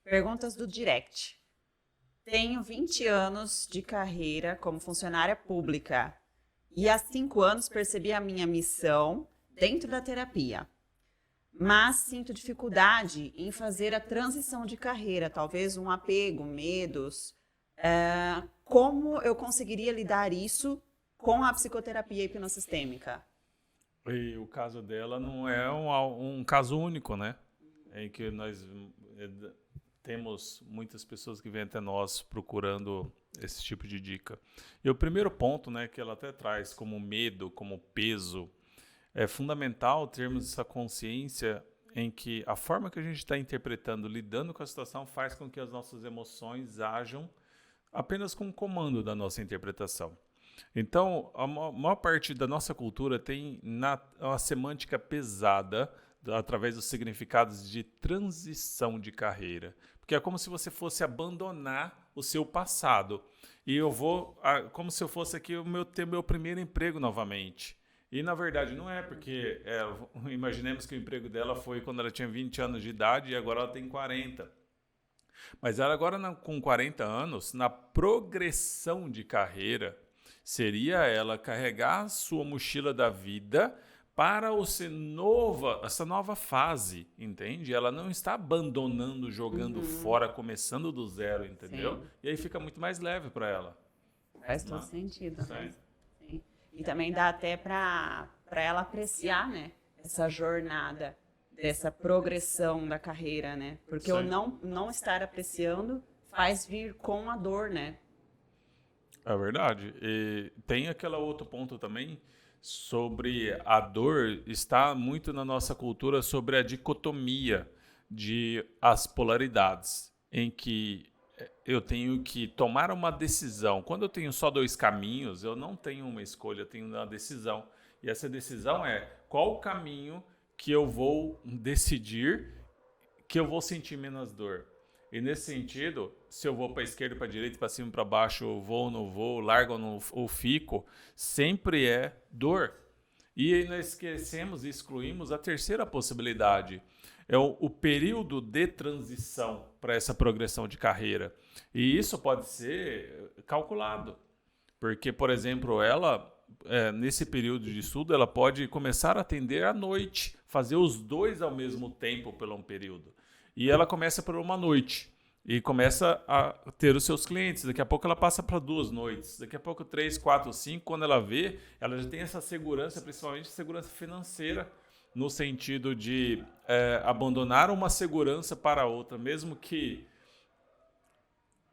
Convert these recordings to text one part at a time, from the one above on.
Perguntas do direct. Tenho 20 anos de carreira como funcionária pública e há 5 anos percebi a minha missão dentro da terapia. Mas sinto dificuldade em fazer a transição de carreira, talvez um apego, medos. Como eu conseguiria lidar isso com a psicoterapia hipnossistêmica? E o caso dela não é um caso único, né? Em que nós temos muitas pessoas que vêm até nós procurando esse tipo de dica. E o primeiro ponto, né, que ela até traz como medo, como peso, é fundamental termos essa consciência em que a forma que a gente está interpretando, lidando com a situação, faz com que as nossas emoções ajam apenas com o comando da nossa interpretação. Então, a maior parte da nossa cultura tem uma semântica pesada através dos significados de transição de carreira. Porque é como se você fosse abandonar o seu passado. E eu vou, como se eu fosse aqui ter meu primeiro emprego novamente. E na verdade não é, porque imaginemos que o emprego dela foi quando ela tinha 20 anos de idade e agora ela tem 40. Mas ela agora com 40 anos, na progressão de carreira, seria ela carregar a sua mochila da vida para essa nova fase, entende? Ela não está abandonando, jogando fora, começando do zero, entendeu? Sim. E aí fica muito mais leve para ela. Faz todo sentido. Sim. Sim. E também dá até para ela apreciar, né, essa jornada, dessa progressão da carreira, né? Porque o não estar apreciando faz vir com a dor, né? É verdade. E tem aquele outro ponto também sobre a dor, está muito na nossa cultura sobre a dicotomia de as polaridades, em que eu tenho que tomar uma decisão. Quando eu tenho só dois caminhos, eu não tenho uma escolha, eu tenho uma decisão. E essa decisão é qual o caminho que eu vou decidir que eu vou sentir menos dor. E nesse sentido, se eu vou para a esquerda, para a direita, para cima, para baixo, eu vou ou não vou, largo ou fico, sempre é dor. E aí nós esquecemos e excluímos a terceira possibilidade. É o período de transição para essa progressão de carreira. E isso pode ser calculado. Porque, por exemplo, ela, nesse período de estudo, ela pode começar a atender à noite, fazer os dois ao mesmo tempo por um período. E ela começa por uma noite e começa a ter os seus clientes. Daqui a pouco ela passa para 2 noites, daqui a pouco 3, 4, 5. Quando ela vê, ela já tem essa segurança, principalmente segurança financeira, no sentido de abandonar uma segurança para outra, mesmo que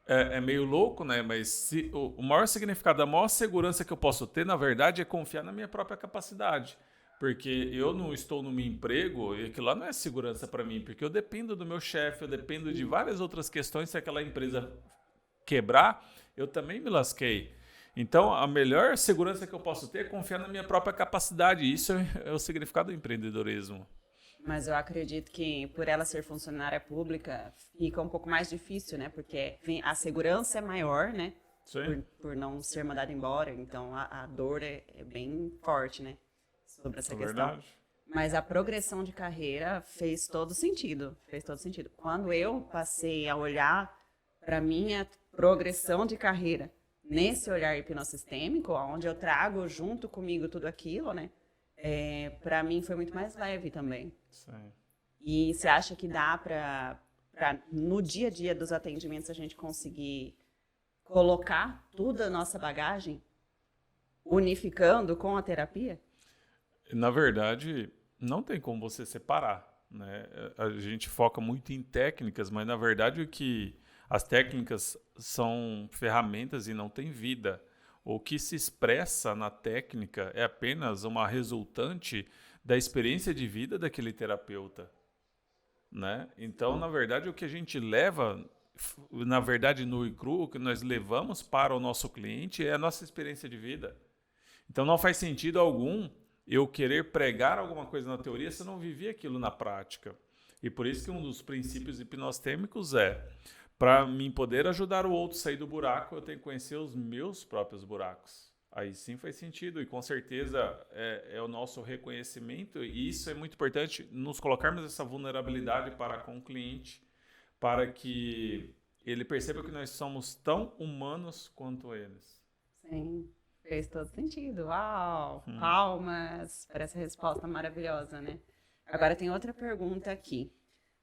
é meio louco, né? Mas o maior significado, a maior segurança que eu posso ter, na verdade, é confiar na minha própria capacidade. Porque eu não estou no meu emprego e aquilo lá não é segurança para mim, porque eu dependo do meu chefe, eu dependo de várias outras questões. Se aquela empresa quebrar, eu também me lasquei. Então, a melhor segurança que eu posso ter é confiar na minha própria capacidade. Isso é o significado do empreendedorismo. Mas eu acredito que por ela ser funcionária pública fica um pouco mais difícil, né? Porque a segurança é maior, né? Por não ser mandada embora. Então a dor é bem forte, né? Sobre essa questão. Verdade. Mas a progressão de carreira fez todo sentido. Fez todo sentido. Quando eu passei a olhar para minha progressão de carreira nesse olhar hipnossistêmico, onde eu trago junto comigo tudo aquilo, né? Para mim foi muito mais leve também. Sim. E você acha que dá para no dia a dia dos atendimentos a gente conseguir colocar toda a nossa bagagem unificando com a terapia? Na verdade, não tem como você separar, né? A gente foca muito em técnicas, mas na verdade o que as técnicas são ferramentas e não tem vida. O que se expressa na técnica é apenas uma resultante da experiência de vida daquele terapeuta, né? Então, na verdade, o que a gente leva, na verdade, no ICRU, o que nós levamos para o nosso cliente é a nossa experiência de vida. Então, não faz sentido algum eu querer pregar alguma coisa na teoria se eu não vivi aquilo na prática. E por isso que um dos princípios hipnostêmicos para mim poder ajudar o outro a sair do buraco, eu tenho que conhecer os meus próprios buracos. Aí sim faz sentido e com certeza é o nosso reconhecimento e isso é muito importante, nos colocarmos essa vulnerabilidade para com o cliente, para que ele perceba que nós somos tão humanos quanto eles. Sim, fez todo sentido. Uau, palmas para essa resposta maravilhosa, né? Agora tem outra pergunta aqui.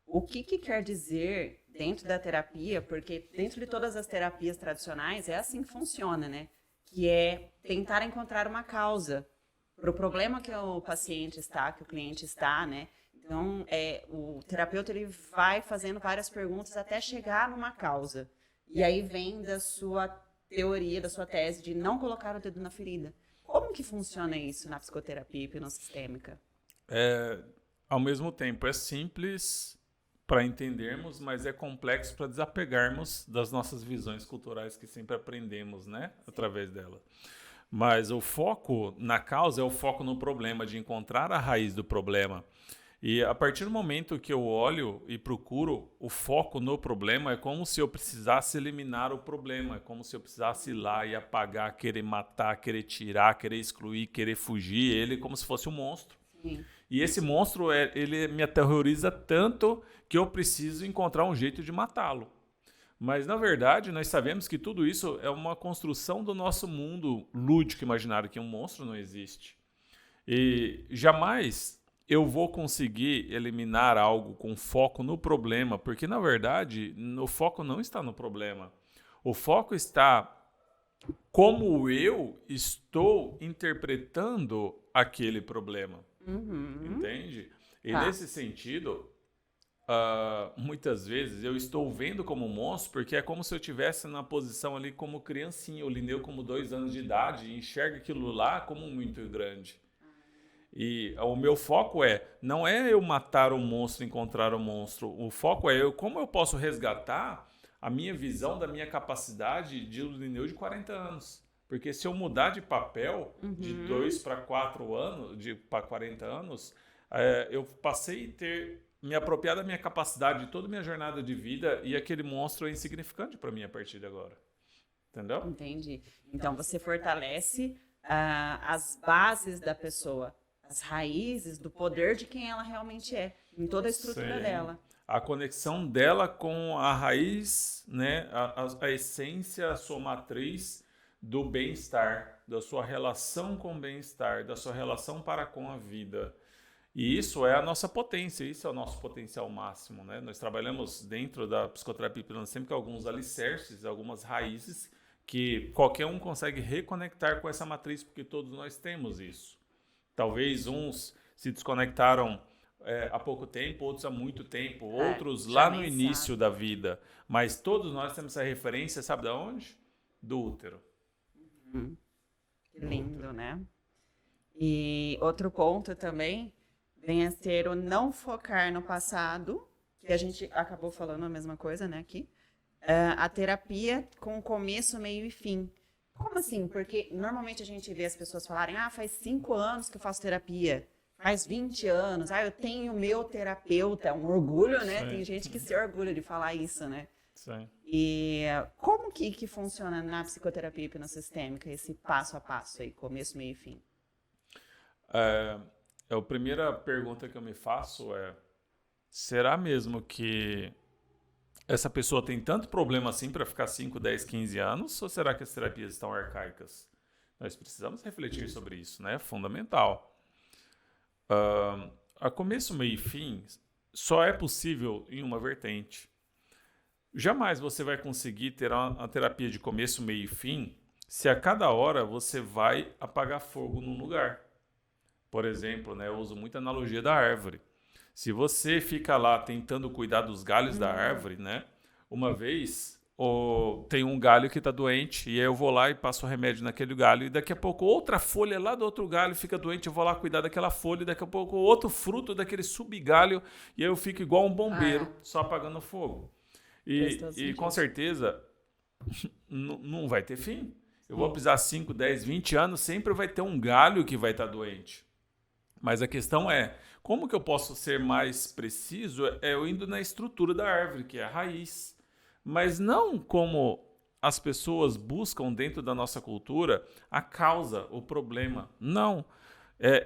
O que quer dizer dentro da terapia? Porque dentro de todas as terapias tradicionais é assim que funciona, né? Que é tentar encontrar uma causa para o problema que o paciente está, que o cliente está, né? Então, o terapeuta ele vai fazendo várias perguntas até chegar numa causa. E aí vem da sua teoria, da sua tese de não colocar o dedo na ferida. Como que funciona isso na psicoterapia hipnossistêmica? Ao mesmo tempo, é simples para entendermos, mas é complexo para desapegarmos das nossas visões culturais que sempre aprendemos, né? Através dela. Mas o foco na causa é o foco no problema, de encontrar a raiz do problema. E a partir do momento que eu olho e procuro o foco no problema, é como se eu precisasse eliminar o problema, é como se eu precisasse ir lá e apagar, querer matar, querer tirar, querer excluir, querer fugir, ele como se fosse um monstro. Sim. E esse monstro, ele me aterroriza tanto que eu preciso encontrar um jeito de matá-lo. Mas, na verdade, nós sabemos que tudo isso é uma construção do nosso mundo lúdico imaginário, que um monstro não existe. E jamais eu vou conseguir eliminar algo com foco no problema, porque, na verdade, o foco não está no problema. O foco está como eu estou interpretando aquele problema. Entende? E nesse sentido, muitas vezes eu estou vendo como monstro, porque é como se eu estivesse na posição ali como criancinha. O Linneu, como 2 anos de idade, enxerga aquilo lá como muito grande. E o meu foco não é eu matar o monstro, encontrar o monstro. O foco é como eu posso resgatar a minha visão da minha capacidade de Linneu de 40 anos. Porque se eu mudar de papel de 2 para 4 anos, para 40 anos, eu passei a me apropriar da minha capacidade de toda a minha jornada de vida e aquele monstro é insignificante para mim a partir de agora. Entendeu? Entendi. Então você fortalece as bases da pessoa, as raízes do poder de quem ela realmente é, em toda a estrutura dela. A conexão dela com a raiz, né, a essência, a sua matriz do bem-estar, da sua relação com o bem-estar, da sua relação para com a vida. E isso é a nossa potência, isso é o nosso potencial máximo, né? Nós trabalhamos dentro da psicoterapia hipnossistêmica alguns alicerces, algumas raízes que qualquer um consegue reconectar com essa matriz, porque todos nós temos isso. Talvez uns se desconectaram há pouco tempo, outros há muito tempo, outros lá no início da vida. Mas todos nós temos essa referência, sabe de onde? Do útero. Que lindo, né? E outro ponto também vem a ser o não focar no passado, que a gente acabou falando a mesma coisa, né, aqui. A terapia com começo, meio e fim. Como assim? Porque normalmente a gente vê as pessoas falarem, faz 5 anos que eu faço terapia, faz 20 anos, eu tenho meu terapeuta, é um orgulho, né? Sim. Tem gente que se orgulha de falar isso, né? Sim. E como que funciona na psicoterapia hipnossistêmica esse passo a passo aí, começo, meio e fim? A primeira pergunta que eu me faço é, será mesmo que essa pessoa tem tanto problema assim para ficar 5, 10, 15 anos? Ou será que as terapias estão arcaicas? Nós precisamos refletir sobre isso, né? Fundamental. A começo, meio e fim só é possível em uma vertente. Jamais você vai conseguir ter uma terapia de começo, meio e fim se a cada hora você vai apagar fogo num lugar. Por exemplo, né, eu uso muita analogia da árvore. Se você fica lá tentando cuidar dos galhos da árvore, né, uma vez tem um galho que está doente e aí eu vou lá e passo o remédio naquele galho e daqui a pouco outra folha lá do outro galho fica doente, eu vou lá cuidar daquela folha e daqui a pouco outro fruto daquele subgalho e aí eu fico igual um bombeiro só apagando fogo. E com certeza não vai ter fim. Eu vou precisar 5, 10, 20 anos, sempre vai ter um galho que vai estar doente. Mas a questão é, como que eu posso ser mais preciso? É eu indo na estrutura da árvore, que é a raiz. Mas não como as pessoas buscam dentro da nossa cultura a causa, o problema. Não.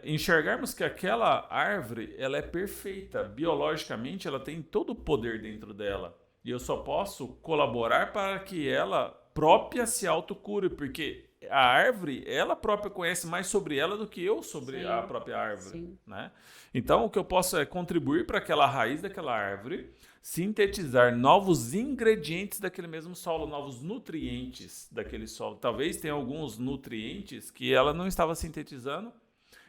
Enxergarmos que aquela árvore ela é perfeita. Biologicamente, ela tem todo o poder dentro dela. E eu só posso colaborar para que ela própria se autocure, porque a árvore, ela própria conhece mais sobre ela do que eu sobre a própria árvore, né? Então, o que eu posso é contribuir para aquela raiz daquela árvore, sintetizar novos ingredientes daquele mesmo solo, novos nutrientes daquele solo. Talvez tenha alguns nutrientes que ela não estava sintetizando,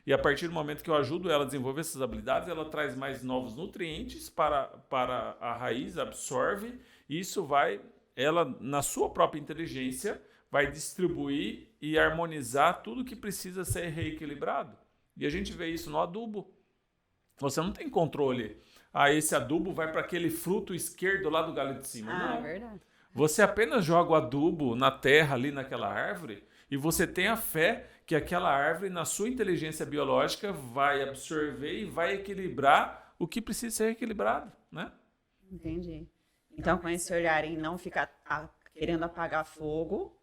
e a partir do momento que eu ajudo ela a desenvolver essas habilidades, ela traz mais novos nutrientes para a raiz, absorve, e isso vai, ela, na sua própria inteligência, vai distribuir e harmonizar tudo que precisa ser reequilibrado. E a gente vê isso no adubo. Você não tem controle. Esse adubo vai para aquele fruto esquerdo lá do galho de cima. Não. É verdade. Você apenas joga o adubo na terra ali naquela árvore e você tem a fé que aquela árvore, na sua inteligência biológica, vai absorver e vai equilibrar o que precisa ser equilibrado, né? Entendi. Então, com esse olhar em não ficar querendo apagar fogo,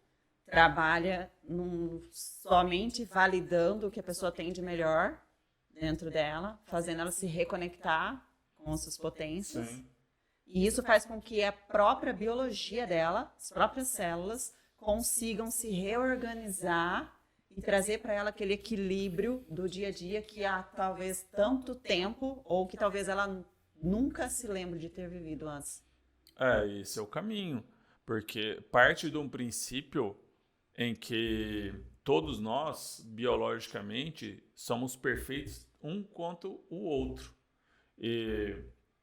trabalha somente validando o que a pessoa tem de melhor dentro dela, fazendo ela se reconectar com as suas potências. Sim. E isso faz com que a própria biologia dela, as próprias células, consigam se reorganizar e trazer para ela aquele equilíbrio do dia a dia que há talvez tanto tempo ou que talvez ela nunca se lembre de ter vivido antes. Esse é o caminho, porque parte de um princípio em que todos nós, biologicamente, somos perfeitos um quanto o outro. E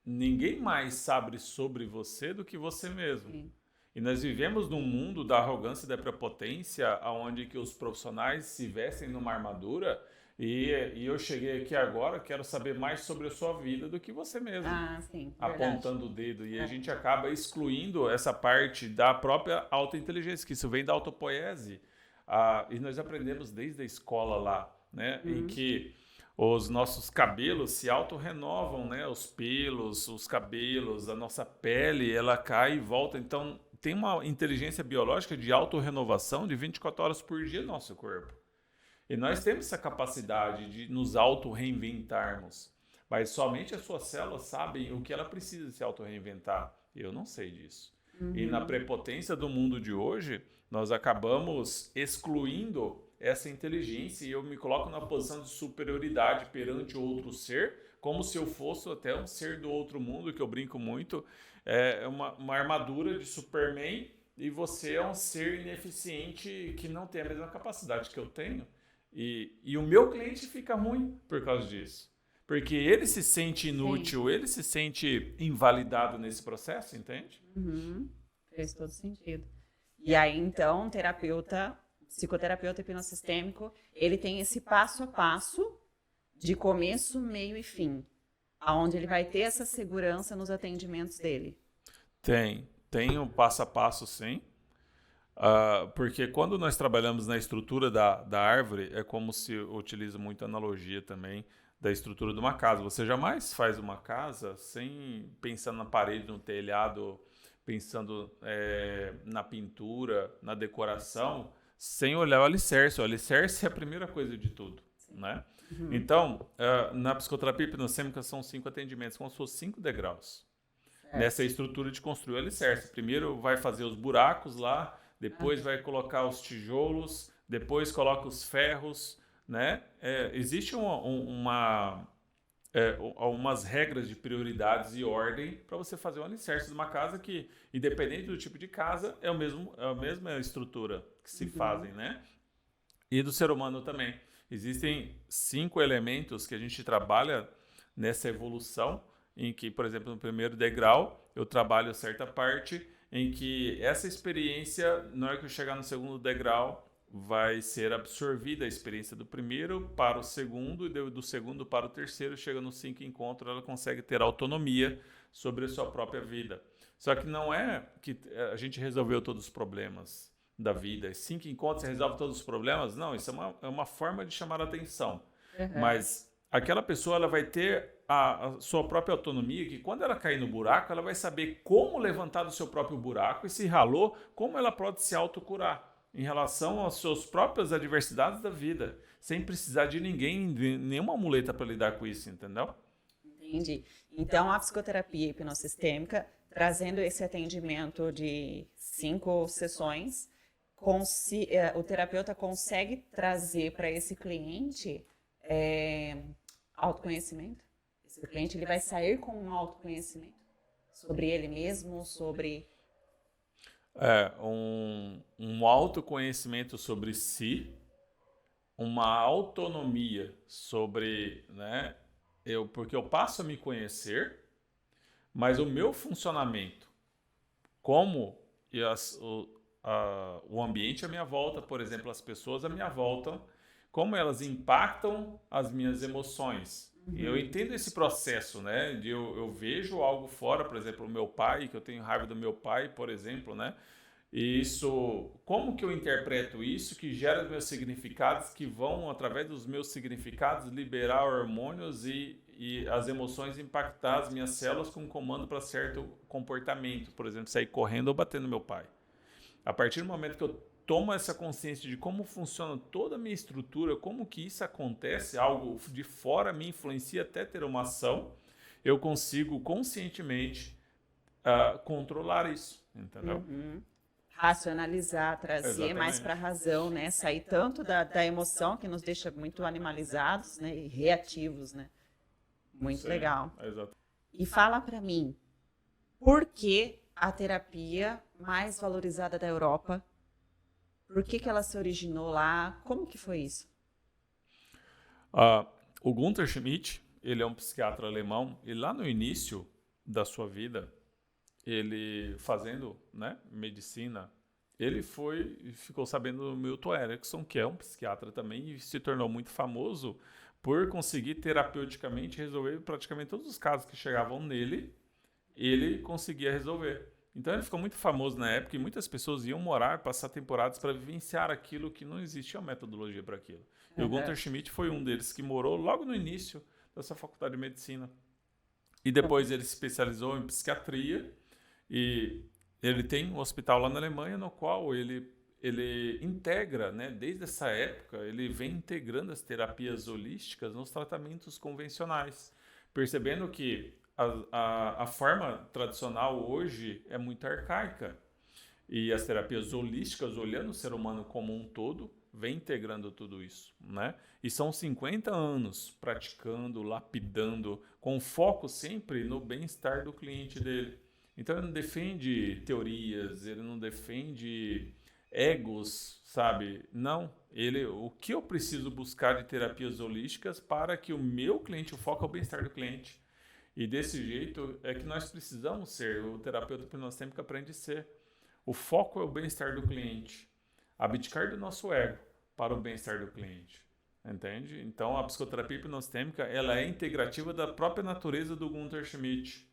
ninguém mais sabe sobre você do que você mesmo. Sim. E nós vivemos num mundo da arrogância e da prepotência, onde que os profissionais se vestem numa armadura e eu cheguei aqui agora, quero saber mais sobre a sua vida do que você mesmo. Sim, apontando o dedo. E a gente acaba excluindo essa parte da própria autointeligência, que isso vem da autopoiese. E nós aprendemos desde a escola lá, né? Em que os nossos cabelos se autorrenovam, né? Os pelos, os cabelos, a nossa pele, ela cai e volta. Então, tem uma inteligência biológica de autorrenovação de 24 horas por dia no nosso corpo. E nós temos essa capacidade de nos auto-reinventarmos. Mas somente as suas células sabem o que ela precisa se auto-reinventar. Eu não sei disso. E na prepotência do mundo de hoje, nós acabamos excluindo essa inteligência e eu me coloco na posição de superioridade perante outro ser, como se eu fosse até um ser do outro mundo, que eu brinco muito. É uma armadura de Superman e você é um ser ineficiente que não tem a mesma capacidade que eu tenho. E o meu cliente fica ruim por causa disso. Porque ele se sente inútil, ele se sente invalidado nesse processo, entende? Fez todo sentido. E aí, então, psicoterapeuta hipnossistêmico, ele tem esse passo a passo de começo, meio e fim, aonde ele vai ter essa segurança nos atendimentos dele. Tem um passo a passo, sim. Porque quando nós trabalhamos na estrutura da árvore, é como se eu utilizo muito a analogia também da estrutura de uma casa. Você jamais faz uma casa sem pensar na parede, no telhado, pensando na pintura, na decoração, sem olhar o alicerce. O alicerce é a primeira coisa de tudo, né? Então, na psicoterapia hipnossêmica são 5 atendimentos, como se fossem 5 degraus. Nessa estrutura de construir o alicerce. Primeiro vai fazer os buracos lá, depois vai colocar os tijolos, depois coloca os ferros, né? Existe algumas regras de prioridades e ordem para você fazer um alicerce de uma casa que, independente do tipo de casa, é a mesma estrutura que se fazem, né? E do ser humano também. Existem 5 elementos que a gente trabalha nessa evolução, em que, por exemplo, no primeiro degrau, eu trabalho certa parte em que essa experiência, na hora que eu chegar no segundo degrau, vai ser absorvida a experiência do primeiro para o segundo, e do segundo para o terceiro, chega no 5 encontro, ela consegue ter autonomia sobre a sua própria vida. Só que não é que a gente resolveu todos os problemas da vida. 5 encontros resolve todos os problemas? Não, isso é uma forma de chamar a atenção. Mas aquela pessoa ela vai ter a sua própria autonomia, que quando ela cair no buraco, ela vai saber como levantar do seu próprio buraco e se ralou, como ela pode se autocurar em relação às suas próprias adversidades da vida, sem precisar de ninguém, de nenhuma muleta para lidar com isso, entendeu? Entendi. Então, a psicoterapia hipnossistêmica trazendo esse atendimento de 5 sessões, o terapeuta consegue trazer para esse cliente autoconhecimento. Esse cliente ele vai sair com um autoconhecimento sobre ele mesmo, sobre... um autoconhecimento sobre si, uma autonomia sobre, né, porque eu passo a me conhecer, mas o meu funcionamento, como o ambiente à minha volta, por exemplo, as pessoas à minha volta, como elas impactam as minhas emoções. E eu entendo esse processo, né? Eu vejo algo fora, por exemplo, o meu pai, que eu tenho raiva do meu pai, por exemplo, né? E isso, como que eu interpreto isso, que gera meus significados, que vão, através dos meus significados, liberar hormônios e as emoções impactar as minhas células com comando para certo comportamento, por exemplo, sair correndo ou bater no meu pai. A partir do momento que eu tomo essa consciência de como funciona toda a minha estrutura, como que isso acontece, algo de fora me influencia até ter uma ação, eu consigo conscientemente controlar isso, entendeu? Uhum. Racionalizar, trazer Exatamente. mais para a razão, né? Sair tanto da emoção, que nos deixa muito animalizados, né? E reativos, né? Muito legal. Exato. E fala para mim, por que a terapia mais valorizada da Europa? Por que ela se originou lá? Como que foi isso? O Gunther Schmidt, ele é um psiquiatra alemão, e lá no início da sua vida, ele fazendo, né, medicina, ele ficou sabendo do Milton Erickson, que é um psiquiatra também, e se tornou muito famoso por conseguir terapeuticamente resolver praticamente todos os casos que chegavam nele, ele conseguia resolver. Então ele ficou muito famoso na época e muitas pessoas iam morar, passar temporadas para vivenciar aquilo que não existia uma metodologia para aquilo. E o Gunther Schmidt foi um deles que morou logo no início dessa faculdade de medicina. E depois ele se especializou em psiquiatria e ele tem um hospital lá na Alemanha no qual ele integra, né, desde essa época, ele vem integrando as terapias holísticas nos tratamentos convencionais, percebendo que a forma tradicional hoje é muito arcaica e as terapias holísticas, olhando o ser humano como um todo, vem integrando tudo isso, né? E são 50 anos praticando, lapidando, com foco sempre no bem-estar do cliente dele. Então ele não defende teorias, ele não defende egos, sabe? Não, o que eu preciso buscar de terapias holísticas para que o meu cliente, o foco é o bem-estar do cliente. E desse jeito é que nós precisamos ser, o terapeuta hipnostêmico aprende a ser. O foco é o bem-estar do cliente. Abdicar do nosso ego para o bem-estar do cliente. Entende? Então a psicoterapia hipnostêmica ela é integrativa da própria natureza do Gunther Schmidt.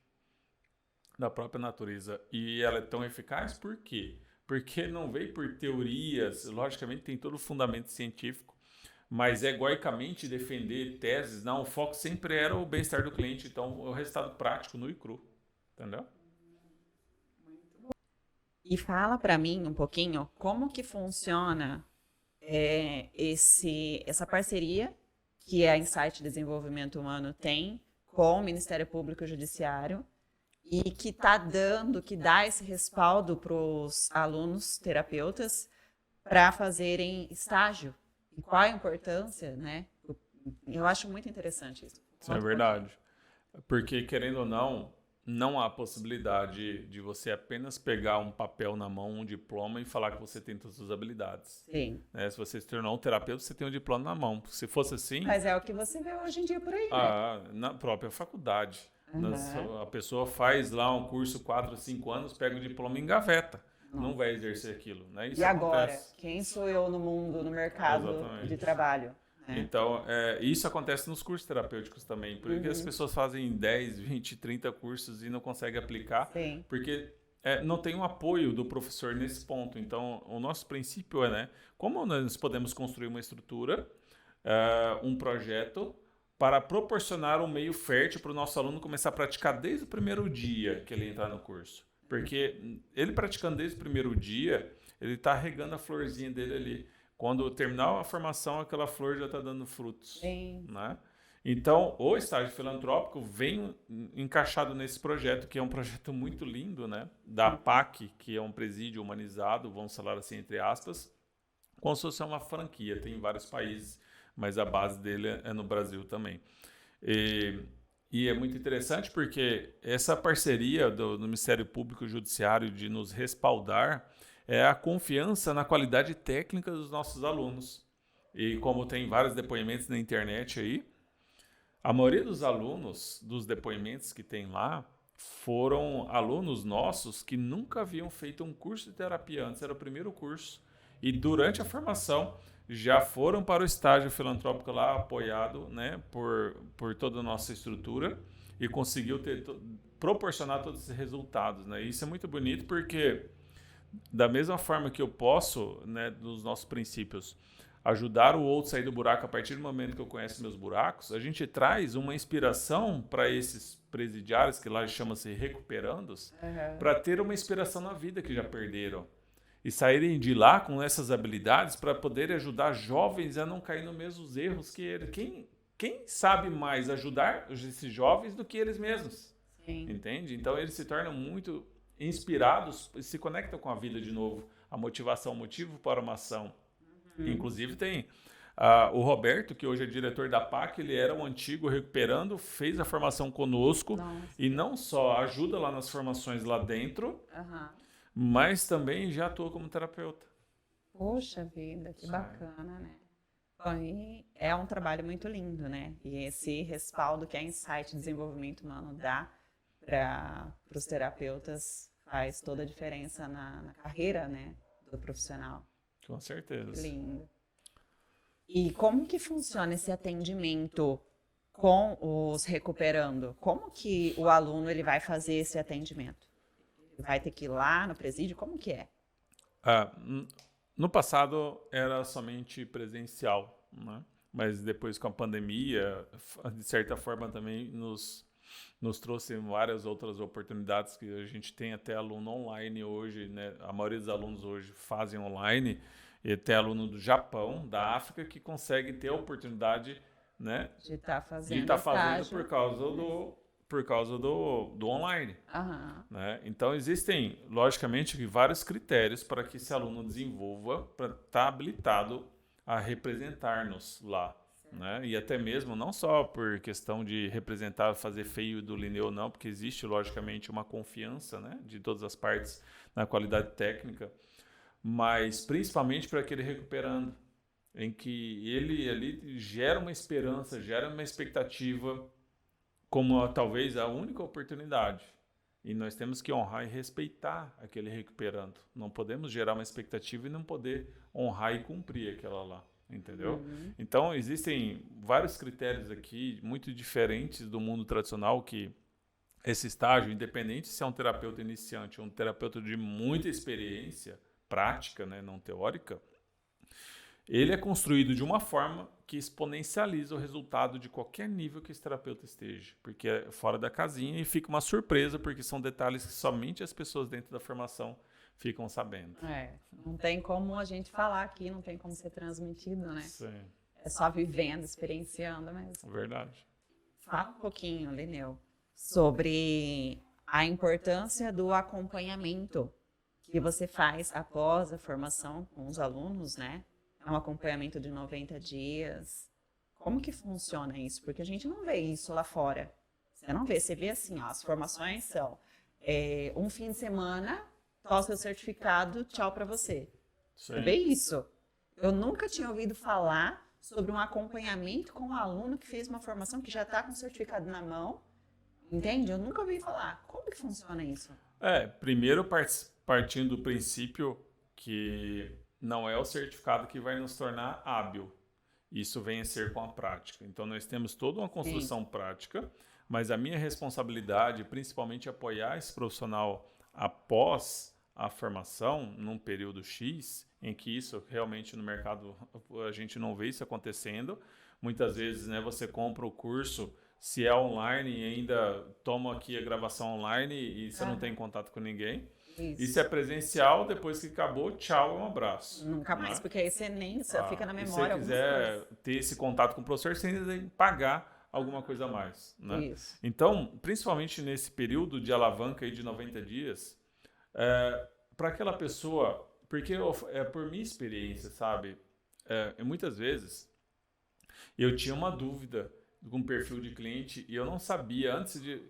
Da própria natureza. E ela é tão eficaz por quê? Porque não veio por teorias, logicamente tem todo o fundamento científico, mas egoicamente defender teses, não, o foco sempre era o bem-estar do cliente, então o resultado prático, nu e cru, entendeu? E fala para mim um pouquinho como que funciona essa parceria que a Insight Desenvolvimento Humano tem com o Ministério Público e Judiciário e que dá esse respaldo para os alunos terapeutas para fazerem estágio. E qual a importância, né? Eu acho muito interessante isso. Isso é verdade. Porque, querendo ou não, não há possibilidade de você apenas pegar um papel na mão, um diploma e falar que você tem todas as habilidades. Sim. Se você se tornar um terapeuta, você tem um diploma na mão. Se fosse assim... Mas é o que você vê hoje em dia por aí, né? Na própria faculdade. A pessoa faz lá um curso 4 ou 5 anos, pega o diploma e engaveta. Não vai exercer aquilo, né? Isso e agora? acontece. Quem sou eu no mundo, no mercado de trabalho? Então, isso acontece nos cursos terapêuticos também. Porque as pessoas fazem 10, 20, 30 cursos e não conseguem aplicar. Sim. Porque não tem um apoio do professor nesse ponto. Então, o nosso princípio é, né? Como nós podemos construir uma estrutura, um projeto, para proporcionar um meio fértil para o nosso aluno começar a praticar desde o primeiro dia que ele entrar no curso. Porque ele praticando desde o primeiro dia, ele está regando a florzinha dele ali. Quando terminar a formação, aquela flor já está dando frutos. Sim. Né? Então, o estágio filantrópico vem encaixado nesse projeto, que é um projeto muito lindo, né? Da PAC, que é um presídio humanizado, vamos falar assim, entre aspas, como se fosse uma franquia. Tem em vários países, mas a base dele é no Brasil também. E é muito interessante porque essa parceria do Ministério Público e Judiciário de nos respaldar é a confiança na qualidade técnica dos nossos alunos. E como tem vários depoimentos na internet aí, a maioria dos alunos, dos depoimentos que tem lá, foram alunos nossos que nunca haviam feito um curso de terapia antes, era o primeiro curso. E durante a formação já foram para o estágio filantrópico lá, apoiado, né, por toda a nossa estrutura, e conseguiu proporcionar todos esses resultados. Né? E isso é muito bonito porque, da mesma forma que eu posso, né, dos nossos princípios, ajudar o outro a sair do buraco a partir do momento que eu conheço meus buracos, a gente traz uma inspiração para esses presidiários, que lá chama-se recuperandos, para ter uma inspiração na vida que já perderam. E saírem de lá com essas habilidades para poderem ajudar jovens a não cair nos mesmos erros que eles. Quem sabe mais ajudar esses jovens do que eles mesmos? Sim. Entende? Então eles se tornam muito inspirados e se conectam com a vida de novo. A motivação, o motivo para uma ação. Inclusive tem o Roberto, que hoje é diretor da PAC, ele era um antigo recuperando, fez a formação conosco. Nossa. E não só ajuda lá nas formações lá dentro, mas também já atua como terapeuta. Poxa vida, que bacana, né? Bom, e é um trabalho muito lindo, né? E esse respaldo que a Insight Desenvolvimento Humano dá para os terapeutas faz toda a diferença na carreira, né, do profissional. Com certeza. Lindo. E como que funciona esse atendimento com os recuperando? Como que o aluno ele vai fazer esse atendimento? Vai ter que ir lá no presídio? Como que é? No passado era somente presencial, né? Mas depois com a pandemia, de certa forma também nos trouxe várias outras oportunidades que a gente tem até aluno online hoje, né? A maioria dos alunos hoje fazem online, e até aluno do Japão, da África, que consegue ter a oportunidade, né, de estar fazendo por causa do online. Né? Então existem, logicamente, vários critérios para que esse aluno desenvolva para estar habilitado a representar-nos lá. Né? E até mesmo, não só por questão de representar, fazer feio do Linneu, não, porque existe, logicamente, uma confiança, né, de todas as partes na qualidade técnica, mas principalmente para aquele recuperando, em que ele ali gera uma esperança, gera uma expectativa, como talvez a única oportunidade. E nós temos que honrar e respeitar aquele recuperando. Não podemos gerar uma expectativa e não poder honrar e cumprir aquela lá. Entendeu? Então, existem vários critérios aqui, muito diferentes do mundo tradicional, que esse estágio, independente se é um terapeuta iniciante ou um terapeuta de muita experiência prática, né, não teórica, ele é construído de uma forma que exponencializa o resultado de qualquer nível que esse terapeuta esteja, porque é fora da casinha e fica uma surpresa, porque são detalhes que somente as pessoas dentro da formação ficam sabendo. Não tem como a gente falar aqui, não tem como ser transmitido, né? Sim. É só vivendo, experienciando mesmo. Verdade. Fala um pouquinho, Linneu, sobre a importância do acompanhamento que você faz após a formação com os alunos, né? É um acompanhamento de 90 dias. Como que funciona isso? Porque a gente não vê isso lá fora. Você não vê, você vê assim, ó, as formações são um fim de semana, o seu certificado, tchau para você. Sim. Você vê isso? Eu nunca tinha ouvido falar sobre um acompanhamento com um aluno que fez uma formação que já está com o certificado na mão. Entende? Eu nunca ouvi falar. Como que funciona isso? Primeiro partindo do princípio que não é o certificado que vai nos tornar hábil. Isso vem a ser com a prática. Então, nós temos toda uma construção prática, mas a minha responsabilidade, principalmente, é apoiar esse profissional após a formação, num período X, em que isso realmente no mercado a gente não vê isso acontecendo. Muitas vezes, né, você compra o curso, se é online e ainda toma aqui a gravação online e você não tem contato com ninguém. Isso. E se é presencial, depois que acabou, tchau, um abraço. Nunca mais, porque aí você nem fica na memória. Se você quiser ter esse contato com o professor, você ainda tem que pagar alguma coisa a mais, né? Isso. Então, principalmente nesse período de alavanca aí de 90 dias, para aquela pessoa, porque por minha experiência, sabe? Muitas vezes eu tinha uma dúvida com o perfil de cliente e eu não sabia antes de...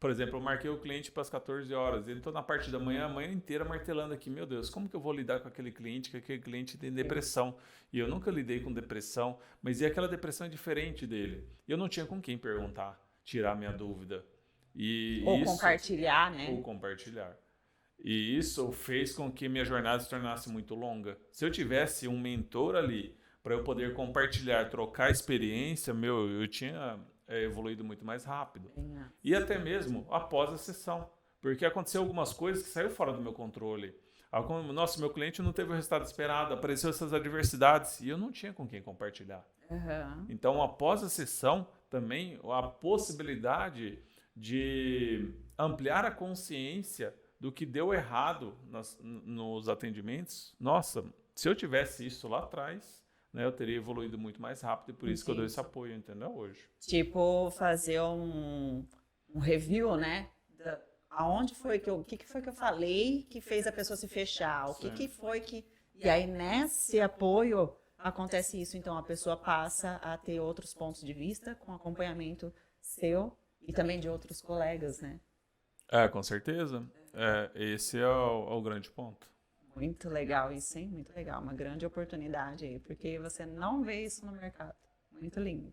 Por exemplo, eu marquei o cliente para as 14 horas. Ele estou na parte da manhã, a manhã inteira martelando aqui. Meu Deus, como que eu vou lidar com aquele cliente, que aquele cliente tem depressão? E eu nunca lidei com depressão, mas e aquela depressão é diferente dele? Eu não tinha com quem perguntar, tirar minha dúvida. Ou compartilhar, né? Ou compartilhar. E isso fez com que minha jornada se tornasse muito longa. Se eu tivesse um mentor ali para eu poder compartilhar, trocar experiência, eu tinha evoluído muito mais rápido. E até mesmo após a sessão. Porque aconteceu algumas coisas que saíram fora do meu controle. Nossa, meu cliente não teve o resultado esperado, apareceu essas adversidades e eu não tinha com quem compartilhar. Então, após a sessão, também a possibilidade de ampliar a consciência do que deu errado nos atendimentos. Nossa, se eu tivesse isso lá atrás, né, eu teria evoluído muito mais rápido e por isso que eu dou esse apoio, entendeu? Hoje. Tipo, fazer um review, né? Aonde foi o que foi que eu falei que fez a pessoa se fechar? O que foi que... E aí, nesse apoio, acontece isso. Então, a pessoa passa a ter outros pontos de vista com acompanhamento seu e também de outros colegas, né? Com certeza. Esse é o grande ponto. Muito legal isso, hein? Muito legal. Uma grande oportunidade aí, porque você não vê isso no mercado. Muito lindo.